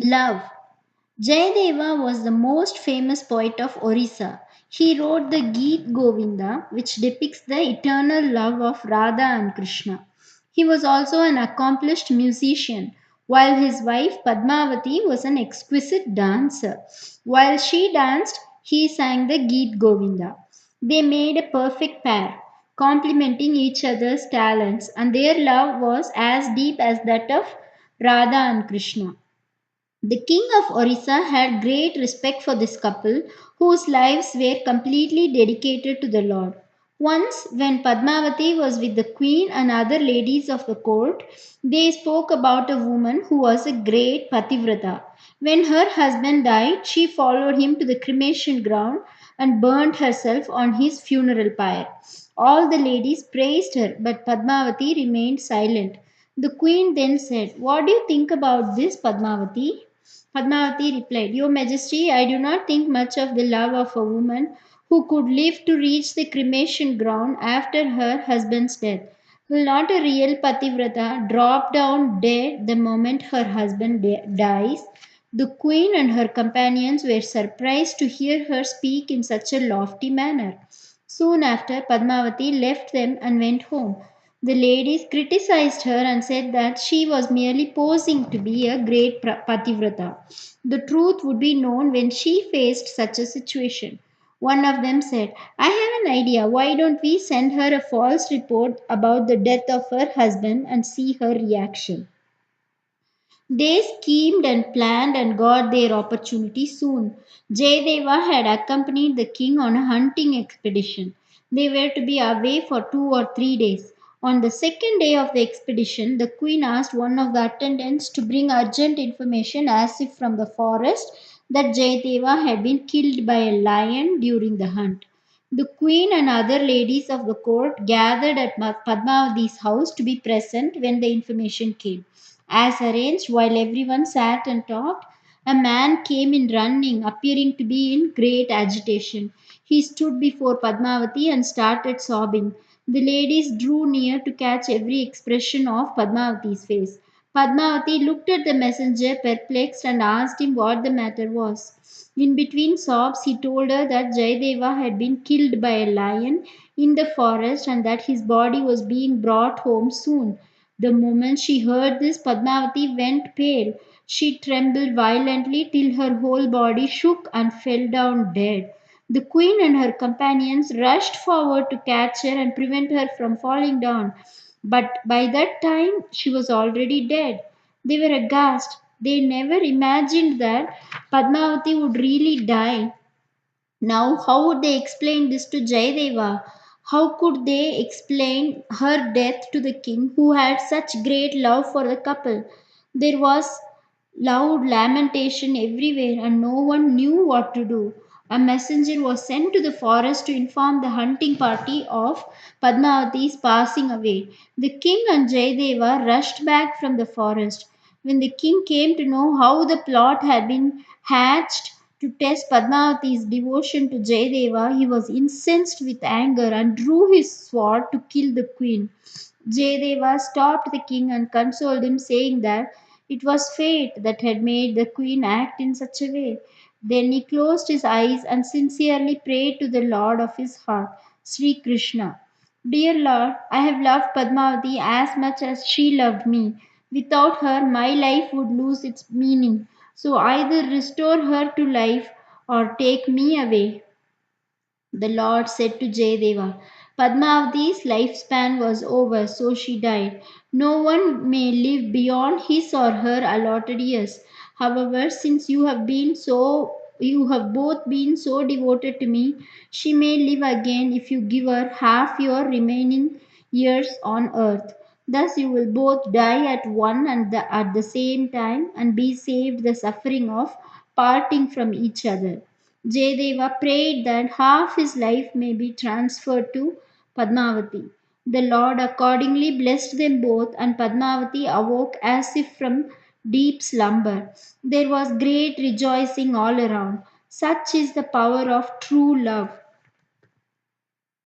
Love. Jayadeva was the most famous poet of Orissa. He wrote the Geet Govinda, which depicts the eternal love of Radha and Krishna. He was also an accomplished musician, while his wife Padmavati was an exquisite dancer. While she danced, he sang the Geet Govinda. They made a perfect pair, complementing each other's talents, and their love was as deep as that of Radha and Krishna. The king of Orissa had great respect for this couple, whose lives were completely dedicated to the Lord. Once, when Padmavati was with the queen and other ladies of the court, they spoke about a woman who was a great Pativrata. When her husband died, she followed him to the cremation ground and burned herself on his funeral pyre. All the ladies praised her, but Padmavati remained silent. The queen then said, "What do you think about this, Padmavati?" Padmavati replied, "Your Majesty, I do not think much of the love of a woman who could live to reach the cremation ground after her husband's death. Will not a real Pativrata drop down dead the moment her husband dies?" The queen and her companions were surprised to hear her speak in such a lofty manner. Soon after, Padmavati left them and went home. The ladies criticized her and said that she was merely posing to be a great Pativrata. The truth would be known when she faced such a situation. One of them said, "I have an idea. Why don't we send her a false report about the death of her husband and see her reaction?" They schemed and planned and got their opportunity soon. Jayadeva had accompanied the king on a hunting expedition. They were to be away for 2 or 3 days. On the second day of the expedition, the queen asked one of the attendants to bring urgent information as if from the forest that Jayadeva had been killed by a lion during the hunt. The queen and other ladies of the court gathered at Padmavati's house to be present when the information came. As arranged, while everyone sat and talked, a man came in running, appearing to be in great agitation. He stood before Padmavati and started sobbing. The ladies drew near to catch every expression of Padmavati's face. Padmavati looked at the messenger perplexed and asked him what the matter was. In between sobs, he told her that Jayadeva had been killed by a lion in the forest and that his body was being brought home soon. The moment she heard this, Padmavati went pale. She trembled violently till her whole body shook and fell down dead. The queen and her companions rushed forward to catch her and prevent her from falling down. But by that time, she was already dead. They were aghast. They never imagined that Padmavati would really die. Now, how would they explain this to Jayadeva? How could they explain her death to the king who had such great love for the couple? There was loud lamentation everywhere, and no one knew what to do. A messenger was sent to the forest to inform the hunting party of Padmavati's passing away. The king and Jayadeva rushed back from the forest. When the king came to know how the plot had been hatched to test Padmavati's devotion to Jayadeva, he was incensed with anger and drew his sword to kill the queen. Jayadeva stopped the king and consoled him, saying that it was fate that had made the queen act in such a way. Then he closed his eyes and sincerely prayed to the Lord of his heart, Sri Krishna. "Dear Lord, I have loved Padmavati as much as she loved me. Without her, my life would lose its meaning. So either restore her to life or take me away." The Lord said to Jayadeva, "Padmavati's lifespan was over, so she died. No one may live beyond his or her allotted years. However, since you have both been so devoted to me, she may live again if you give her half your remaining years on earth. Thus you will both die at one and at the same time and be saved the suffering of parting from each other." Jayadeva prayed that half his life may be transferred to Padmavati. The Lord accordingly blessed them both, and Padmavati awoke as if from deep slumber. There was great rejoicing all around. Such is the power of true love.